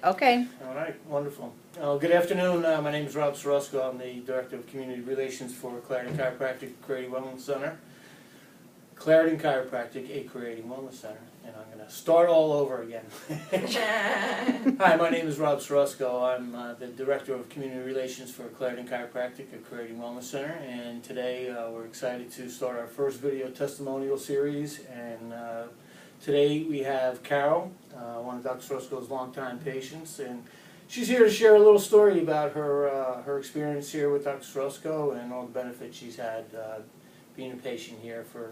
Okay. All right, wonderful. Good afternoon. My name is Rob Sorosco. I'm the Director of Community Relations for Clarendon Chiropractic Creating Wellness Center. Clarendon Chiropractic, a Creating Wellness Center. And I'm going to start all over again. Hi, my name is Rob Sorosco. I'm the Director of Community Relations for Clarendon Chiropractic, a Creating Wellness Center. And today we're excited to start our first video testimonial series. And today we have Carol, one of Dr. Sorosco's longtime patients, and she's here to share a little story about her experience here with Dr. Sorosco and all the benefits she's had being a patient here for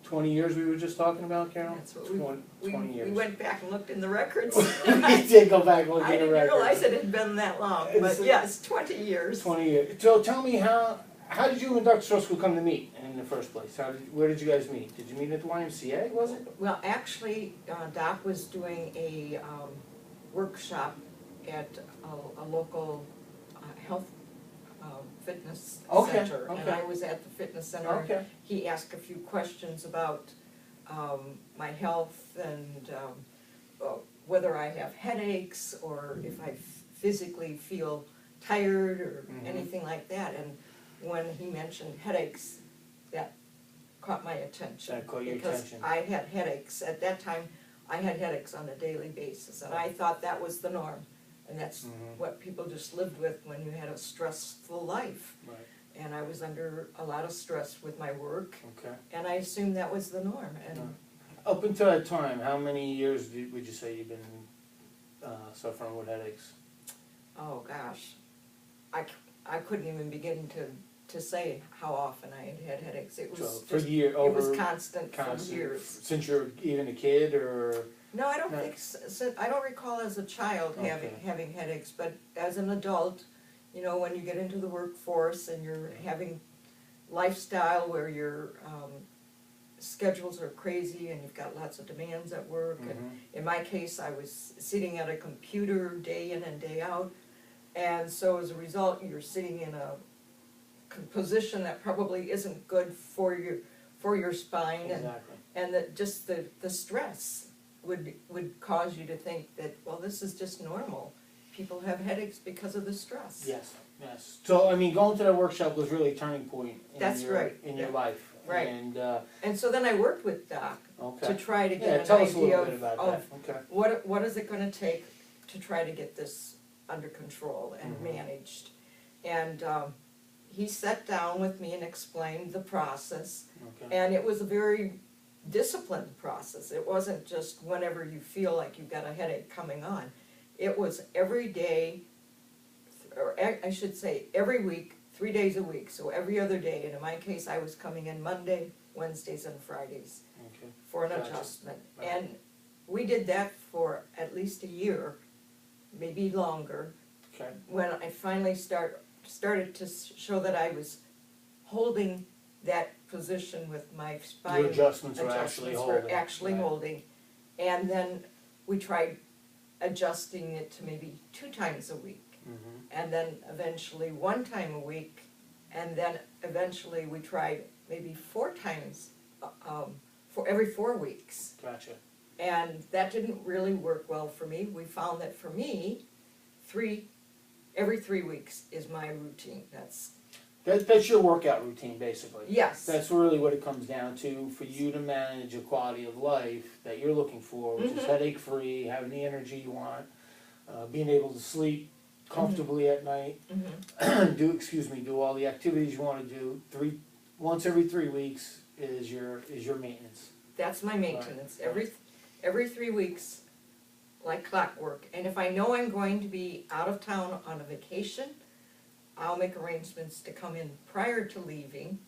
20 years. We were just talking about, Carol? That's what 20 years. We went back and looked in the records. We did go back and look I at the didn't records. realize it had been that long, but yes, 20 years. 20 years. So tell me, how did you and Dr. Sorosco come to meet in the first place? Where did you guys meet? Did you meet at the YMCA, was it? Well, actually, Doc was doing a workshop at a local health fitness center, and I was at the fitness center. Okay. He asked a few questions about my health and whether I have headaches or if I physically feel tired or anything like that. And when he mentioned headaches, that caught my attention. That caught your because attention. I had headaches. At that time, I had headaches on a daily basis, and I thought that was the norm. And that's what people just lived with when you had a stressful life. Right. And I was under a lot of stress with my work, Okay. and I assumed that was the norm. And Up until that time, how many years would you say you've been suffering with headaches? oh gosh, I couldn't even begin to say how often I had headaches. It was So just, for year, it was over constant for years. since you're even a kid, or No, I don't No. think so. I don't recall as a child having headaches, but as an adult, you know, when you get into the workforce and you're having lifestyle where your schedules are crazy and you've got lots of demands at work. And in my case, I was sitting at a computer day in and day out, and so as a result, you're sitting in a position that probably isn't good for your spine, exactly. and that just the stress would cause you to think that, well, this is just normal. People have headaches because of the stress. Yes, yes. So I mean, going to that workshop was really a turning point in That's your right. your life. Right. And so then I worked with Doc to try to get tell an us a little bit idea about of that. Okay. what is it going to take to try to get this under control and managed. And he sat down with me and explained the process, Okay. and it was a very disciplined process. It wasn't just whenever you feel like you've got a headache coming on. It was every day, or I should say every week, 3 days a week, so every other day. And in my case, I was coming in Monday, Wednesdays, and Fridays Okay. for an Gotcha. adjustment. Right. And we did that for at least a year, maybe longer, Okay. when I finally started to show that I was holding that position with my spine. Your adjustments were actually holding. Holding. And then we tried adjusting it to maybe 2 times a week, and then eventually 1 time a week, and then eventually we tried maybe 4 times for every 4 weeks. Gotcha. And that didn't really work well for me. We found that for me, every 3 weeks is my routine. That's your workout routine, basically. Yes. That's really what it comes down to for you to manage a quality of life that you're looking for, which is headache-free, having the energy you want, being able to sleep comfortably at night, do all the activities you want to do. Once every 3 weeks is your maintenance. That's my maintenance. Right. Every 3 weeks, like clockwork. And if I know I'm going to be out of town on a vacation, I'll make arrangements to come in prior to leaving,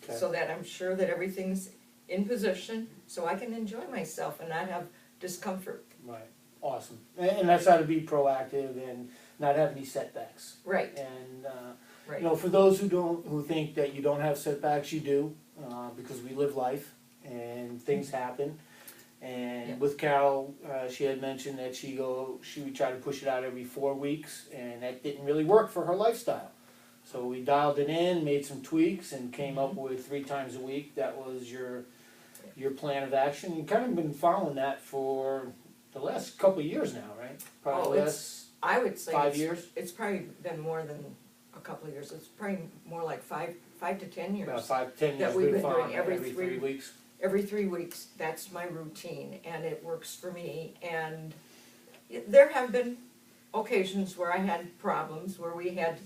Okay. so that I'm sure that everything's in position, so I can enjoy myself and not have discomfort. Right. Awesome. And that's how to be proactive and not have any setbacks. Right. And Right. you know, for those who think that you don't have setbacks, you do, because we live life and things happen. And with Carol, she had mentioned that she would try to push it out every 4 weeks, and that didn't really work for her lifestyle. So we dialed it in, made some tweaks, and came up with 3 times a week. That was your plan of action. You've kind of been following that for the last couple of years now, right? Probably Oh, last I would say 5 it's, years? it's probably been more than a couple of years. It's probably more like 5 to 10 years. About 5, 10 years, that we've we've been doing found every every three- 3 weeks. Every 3 weeks, that's my routine, and it works for me. And there have been occasions where I had problems, where we had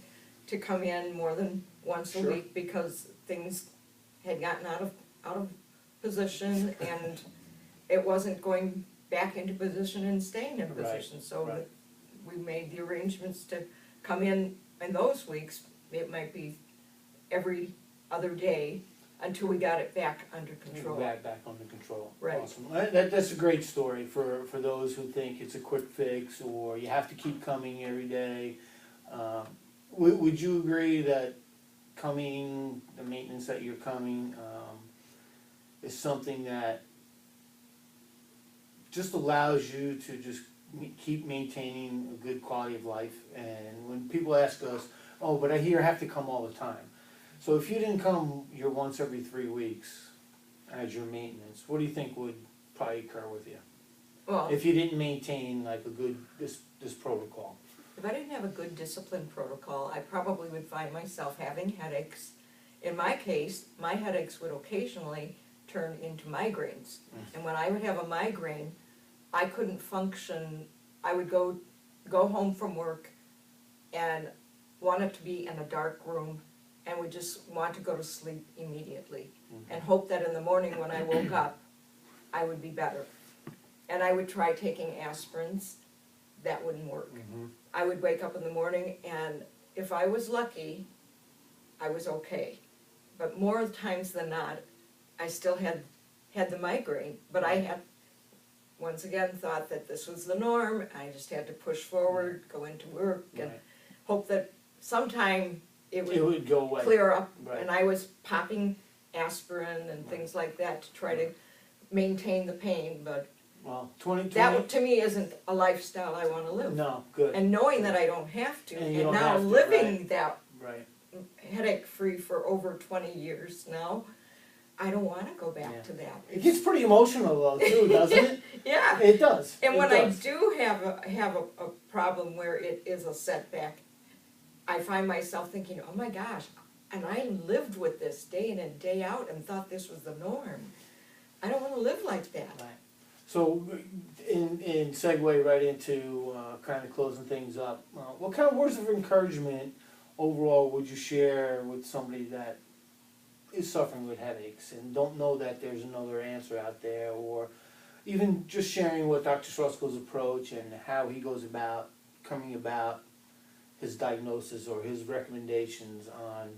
to come in more than once a Sure. week because things had gotten out of position, and it wasn't going back into position and staying in Right, position. So right. that we made the arrangements to come in those weeks. It might be every other day until we got it back under control. Back under control. Right. Awesome. That's a great story for those who think it's a quick fix or you have to keep coming every day. Would you agree that coming, the maintenance that you're coming, is something that just allows you to just keep maintaining a good quality of life? And when people ask us, oh, but I hear I have to come all the time. So if you didn't come your once every 3 weeks as your maintenance, what do you think would probably occur with you? Well, If you didn't maintain like a good, this protocol? if I didn't have a good discipline protocol, I probably would find myself having headaches. In my case, my headaches would occasionally turn into migraines. And when I would have a migraine, I couldn't function. I would go home from work and want it to be in a dark room and would just want to go to sleep immediately and hope that in the morning when I woke up, I would be better. And I would try taking aspirins. That wouldn't work. I would wake up in the morning, and if I was lucky, I was okay. But more times than not, I still had the migraine. But I had, once again, thought that this was the norm. I just had to push forward, go into work, and Right. hope that sometime it It would would go away. clear up. Right. And I was popping aspirin and things like that to try to maintain the pain. But Well, 2020. that, to me, isn't a lifestyle I want to live. No, good. And knowing that I don't have to, And you and don't now have to, living that Right. headache-free for over 20 years now, I don't want to go back Yeah. to that. It gets pretty emotional though too, doesn't it? Yeah, It does. and It when does. I do have a problem where it is a setback, I find myself thinking, oh my gosh, and I lived with this day in and day out and thought this was the norm. I don't want to live like that. Right. So, in segue right into kind of closing things up, what kind of words of encouragement overall would you share with somebody that is suffering with headaches and don't know that there's another answer out there, or even just sharing what Dr. Srusko's approach and how he goes about coming about his diagnosis or his recommendations on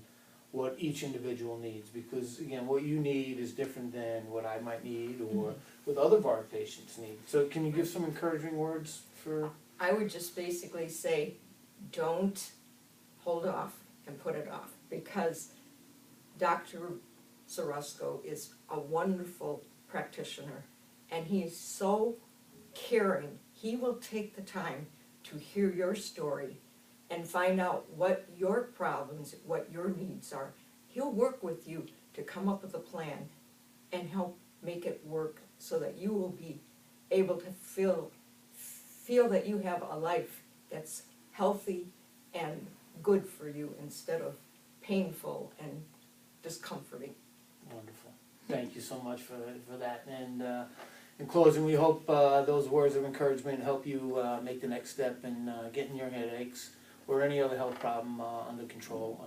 what each individual needs? Because again, what you need is different than what I might need or what other of our patients need. So can you give some encouraging words for? I would just basically say, don't hold off and put it off, because Dr. Srusko is a wonderful practitioner, and he is so caring. He will take the time to hear your story and find out what your problems, what your needs are. He'll work with you to come up with a plan and help make it work so that you will be able to feel that you have a life that's healthy and good for you instead of painful and discomforting. Wonderful. Thank you so much for that. And in closing, we hope those words of encouragement help you make the next step in getting your headaches or any other health problem under control.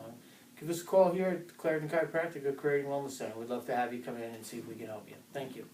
Give us a call here at Clarendon Chiropractic or Creating Wellness Center. We'd love to have you come in and see if we can help you. Thank you.